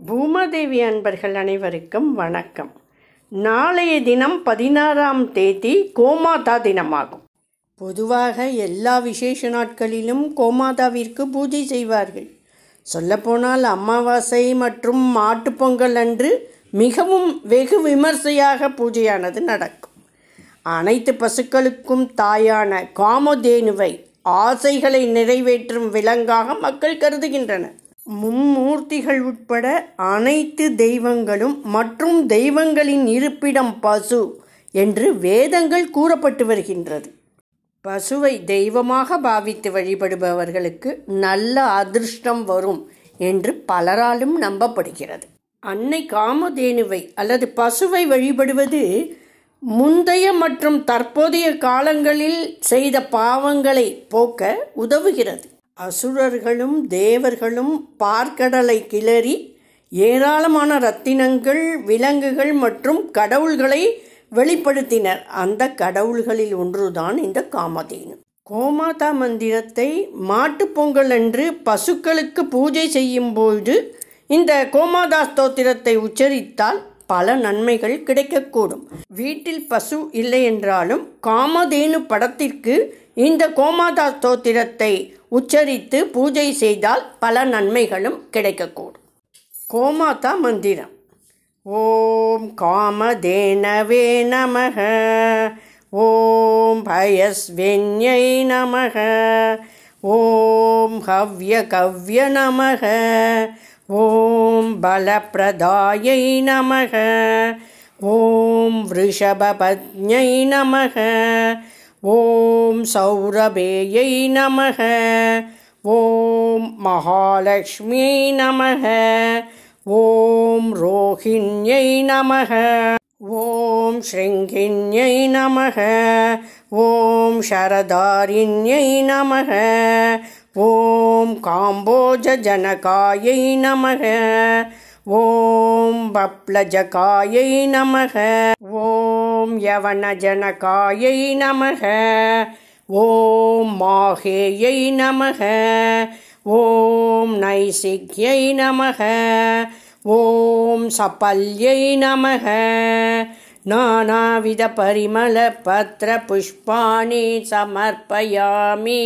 பூமாதேவி அன்பர்கள் அனைவருக்கும் வணக்கம். நாளைய தினம் 16ஆம் தேதி கோமாதா தினமாகும். பொதுவாக எல்லா விசேஷ நாட்களிலும் கோமாதாவிற்கு பூஜை செய்வார்கள். சொல்லப்போனால் அமாவாசை மற்றும் மாட்டுப்பொங்கல் அன்று மிகவும் வெகு விமர்சையாக பூஜையானது நடக்கும். அனைத்து பசுக்களுக்கும் தாயான காமதேனுவை ஆசைகளை நிறைவேற்றும் விலங்காக மக்கள் கருதுகின்றனர். மும்மூர்த்திகள் உட்பட அனைத்து தெய்வங்களும் மற்றும் தெய்வங்களின் இருப்பிடம் பசு என்று வேதங்கள் கூறப்பட்டு வருகின்றது. பசுவை தெய்வமாக பாவித்து வழிபடுபவர்களுக்கு நல்ல அதிர்ஷ்டம் வரும் என்று பலராலும் நம்பப்படுகிறது. அன்னை காமதேனுவை அல்லது பசுவை வழிபடுவது முந்தைய மற்றும் தற்போதைய காலங்களில் செய்த பாவங்களை போக்க உதவுகிறது. அசுரர்களும் தேவர்களும் பார்க்கடலை கிளறி ஏராளமான ரத்தினங்கள், விலங்குகள் மற்றும் கடவுள்களை வெளிப்படுத்தினர். அந்த கடவுள்களில் ஒன்றுதான் இந்த காமதேனு. கோமாதா மந்திரத்தை மாட்டுப்பொங்கல் அன்று பசுக்களுக்கு பூஜை செய்யும் போது இந்த கோமாதா ஸ்தோத்திரத்தை உச்சரித்தால் பல நன்மைகள் கிடைக்கக்கூடும். வீட்டில் பசு இல்லை என்றாலும் காமதேனு படத்திற்கு இந்த கோமாதா ஸ்தோத்திரத்தை உச்சரித்து பூஜை செய்தால் பல நன்மைகளும் கிடைக்கக்கூடும். கோமாதா மந்திரம்: ஓம் காமதேனவே நமக, ஓம் பயஸ்வின்யை நமக, ஓம் ஹவ்ய கவ்ய நமக, ஓம் பலப்பிரதாயை நமக, ஓம் விருஷபபத்ஞை நமக, ஓம் சௌரபேயை நமக, ஓம் மகாலட்சுமியை நமக, ஓம் ரோஹிண்யை நமக, ஓம் ஸ்ருங்கிண்யை நமக, ஓம் சரதாரிண்யை நமக, ஓம் காம்போஜனகாயை நமக, ஓம் பப்ளஜகாயை நமக, ஓம் யவனஜனகாயை நமக, ஓம் மாஹேயை நமக, ஓம் நைசிக்யை நமக, ஓம் சபல்யை நமக, நானாவித பரிமள பத்ர புஷ்பாணி சமர்ப்பயாமி.